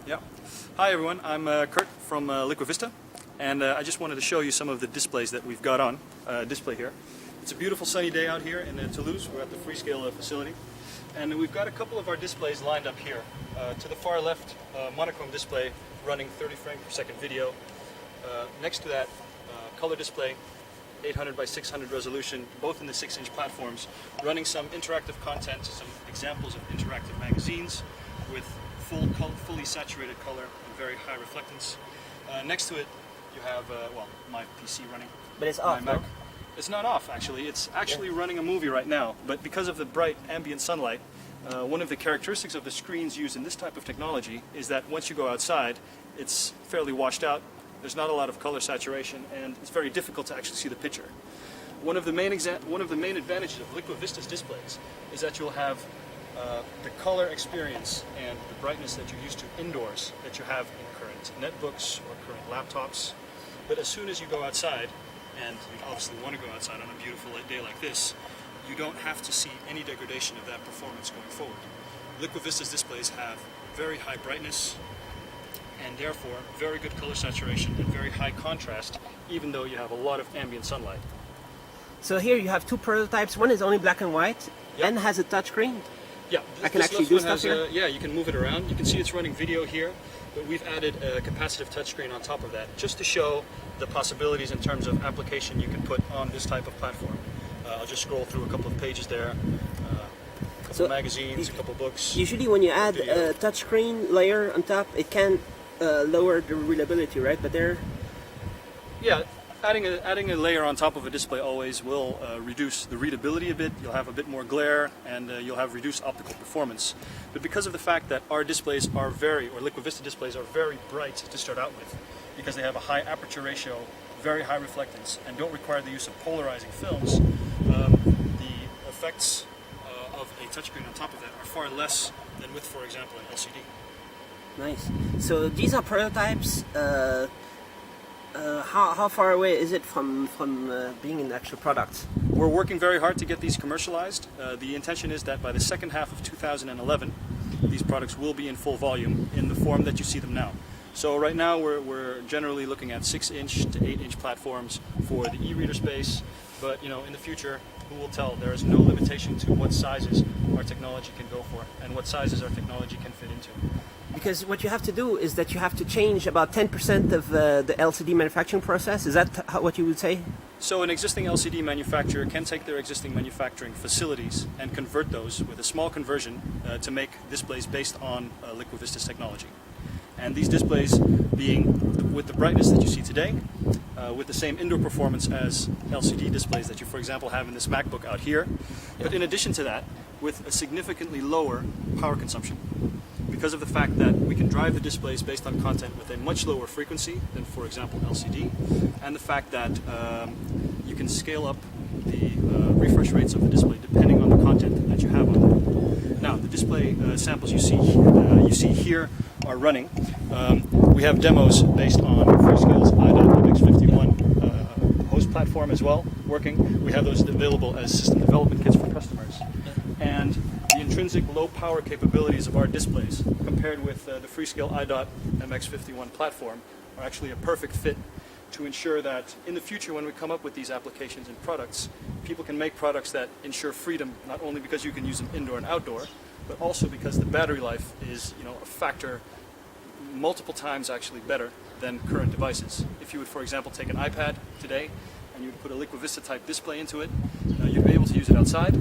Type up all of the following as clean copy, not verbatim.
Yeah. Hi everyone, I'm Kurt from Liquavista, and I just wanted to show you some of the displays that we've got on display here. It's a beautiful sunny day out here in Toulouse. We're at the Freescale facility, and we've got a couple of our displays lined up here. To the far left, monochrome display running 30 frame per second video. Next to that, color display, 800 by 600 resolution, both in the 6-inch platforms, running some interactive content, some examples of interactive magazines with fully saturated color and very high reflectance. Next to it, you have my PC running. But it's off, no? It's not off, actually. It's actually running a movie right now. But because of the bright ambient sunlight, one of the characteristics of the screens used in this type of technology is that once you go outside, it's fairly washed out. There's not a lot of color saturation, and it's very difficult to actually see the picture. One of the main advantages of Liquivista's displays is that you'll have the color experience and the brightness that you're used to indoors that you have in current netbooks or current laptops. But as soon as you go outside, and you obviously want to go outside on a beautiful day like this, you don't have to see any degradation of that performance going forward. Liquivista's displays have very high brightness and therefore very good color saturation and very high contrast, even though you have a lot of ambient sunlight. So here you have two prototypes. One is only black and white and has a touchscreen. Yeah, I can actually do stuff here? Yeah, you can move it around. You can see it's running video here, but we've added a capacitive touchscreen on top of that, just to show the possibilities in terms of application you can put on this type of platform. I'll just scroll through a couple of pages there, a couple of magazines, a couple of books. Usually when you add a touchscreen layer on top, it can lower the readability, right? But there... Yeah. Adding a layer on top of a display always will reduce the readability a bit. You'll have a bit more glare, and you'll have reduced optical performance. But because of the fact that our displays are Liquavista displays are very bright to start out with, because they have a high aperture ratio, very high reflectance, and don't require the use of polarizing films, the effects of a touchscreen on top of that are far less than with, for example, an LCD. Nice. So these are prototypes. How far away is it from being an actual product? We're working very hard to get these commercialized. The intention is that by the second half of 2011, these products will be in full volume in the form that you see them now. So right now we're generally looking at 6-inch to 8-inch platforms for the e-reader space, but in the future, who will tell? There is no limitation to what sizes our technology can go for and what sizes our technology can fit into. Because what you have to do is that you have to change about 10% of the LCD manufacturing process. Is that what you would say? So an existing LCD manufacturer can take their existing manufacturing facilities and convert those with a small conversion to make displays based on Liquivista's technology. And these displays being with the brightness that you see today, with the same indoor performance as LCD displays that you, for example, have in this MacBook out here. But in addition to that, with a significantly lower power consumption. Because of the fact that we can drive the displays based on content with a much lower frequency than, for example, LCD, and the fact that you can scale up the refresh rates of the display depending on the content that you have on it. Now, the display samples you see here are running. We have demos based on Freescale's MX51 host platform as well, working. We have those available as system development kits for customers. And the intrinsic low power capabilities of our displays compared with the Freescale MX51 platform are actually a perfect fit to ensure that in the future when we come up with these applications and products, people can make products that ensure freedom not only because you can use them indoor and outdoor, but also because the battery life is a factor multiple times actually better than current devices. If you would, for example, take an iPad today and you would put a Liquavista type display into it, you'd be able to use it outside,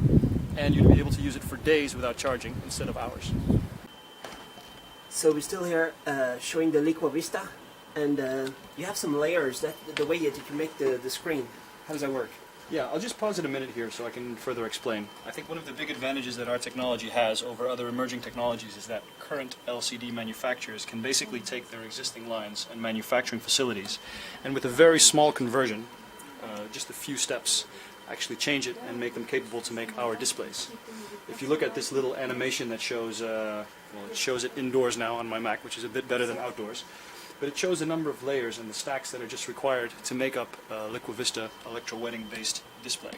and you'd be able to use it for days without charging instead of hours. So we're still here showing the Liquavista, and you have some layers, the way that you can make the screen. How does that work? Yeah, I'll just pause it a minute here so I can further explain. I think one of the big advantages that our technology has over other emerging technologies is that current LCD manufacturers can basically take their existing lines and manufacturing facilities, and with a very small conversion, just a few steps, actually change it and make them capable to make our displays. If you look at this little animation that shows, it shows it indoors now on my Mac, which is a bit better than outdoors, but it shows a number of layers and the stacks that are just required to make up a Liquavista electrowetting based display.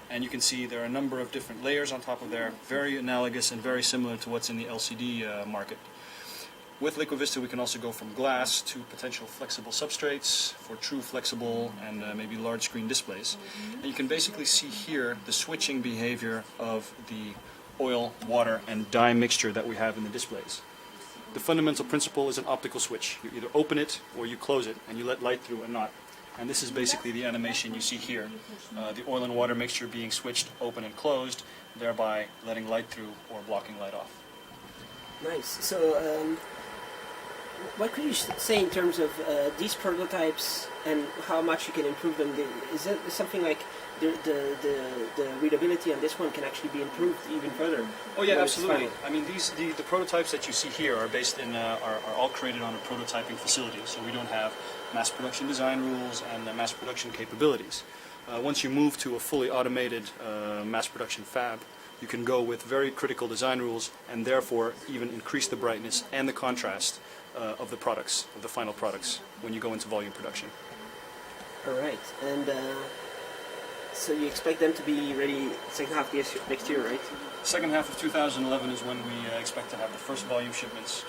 And you can see there are a number of different layers on top of there, very analogous and very similar to what's in the LCD market. With Liquavista, we can also go from glass to potential flexible substrates for true flexible and maybe large screen displays. And you can basically see here the switching behavior of the oil, water, and dye mixture that we have in the displays. The fundamental principle is an optical switch. You either open it or you close it, and you let light through or not. And this is basically the animation you see here. The oil and water mixture being switched open and closed, thereby letting light through or blocking light off. Nice. So, what could you say in terms of these prototypes and how much you can improve them? Is it something like the readability on this one can actually be improved even further? Oh yeah, absolutely. I mean, the prototypes that you see here are based in are all created on a prototyping facility, so we don't have mass production design rules and mass production capabilities. Once you move to a fully automated mass production fab, you can go with very critical design rules and therefore even increase the brightness and the contrast of the products, of the final products, when you go into volume production. All right, and so you expect them to be ready second half of next year, right? Second half of 2011 is when we expect to have the first volume shipments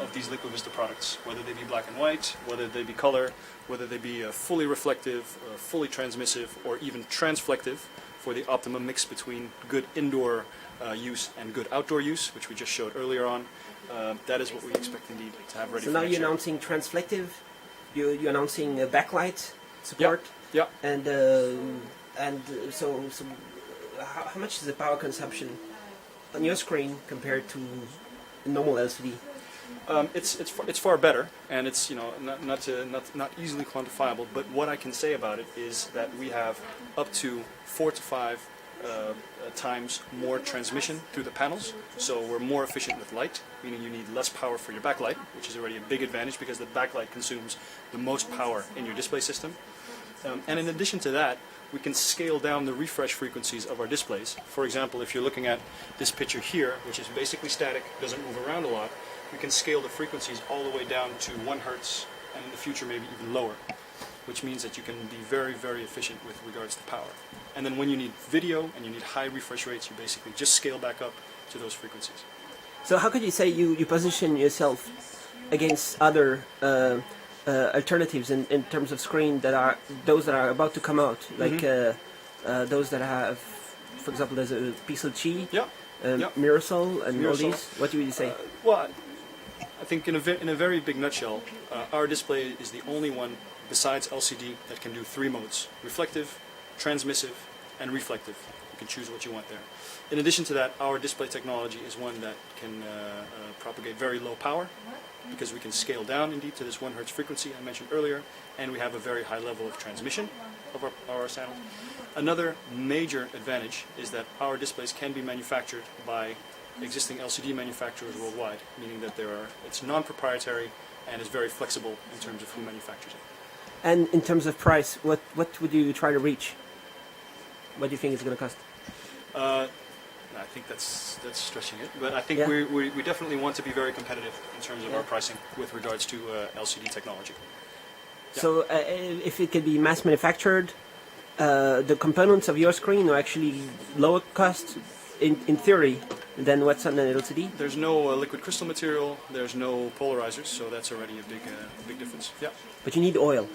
of these Liquavista products, whether they be black and white, whether they be color, whether they be fully reflective, fully transmissive, or even transflective, for the optimum mix between good indoor use and good outdoor use, which we just showed earlier on. That is what we expect indeed to have ready. So for now next you're year. announcing transflective, you're announcing backlight support, Yeah. and so how much is the power consumption on your screen compared to a normal LCD? It's far better, and it's not easily quantifiable. But what I can say about it is that we have up to 4 to 5 times more transmission through the panels. So we're more efficient with light, meaning you need less power for your backlight, which is already a big advantage because the backlight consumes the most power in your display system. And in addition to that, we can scale down the refresh frequencies of our displays. For example, if you're looking at this picture here, which is basically static, doesn't move around a lot, we can scale the frequencies all the way down to 1 hertz, and in the future maybe even lower, which means that you can be very, very efficient with regards to power. And then when you need video and you need high refresh rates, you basically just scale back up to those frequencies. So how could you say you position yourself against other alternatives in terms of screen that are those that are about to come out, like those that have, for example, there's a Pixel Chi, Mirasol, and all these. What do you say? Well, I think in a very big nutshell, our display is the only one besides LCD that can do 3 modes: reflective, transmissive, and reflective. You can choose what you want there. In addition to that, our display technology is one that can propagate very low power, because we can scale down indeed to this 1 hertz frequency I mentioned earlier, and we have a very high level of transmission of our channels. Another major advantage is that our displays can be manufactured by existing LCD manufacturers worldwide, meaning that it's non-proprietary and is very flexible in terms of who manufactures it. And in terms of price, what would you try to reach? What do you think it's going to cost? I think that's stretching it, but I think we definitely want to be very competitive in terms of our pricing with regards to LCD technology. So if it can be mass manufactured, the components of your screen are actually lower cost in theory than what's on an LCD? There's no liquid crystal material, there's no polarizers, so that's already a big difference. Yeah. But you need oil.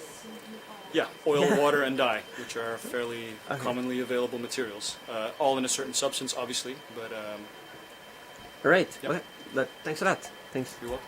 Yeah, oil, water, and dye, which are fairly commonly available materials. All in a certain substance, obviously, but... All right. Yep. Okay. Thanks a lot. Thanks. You're welcome.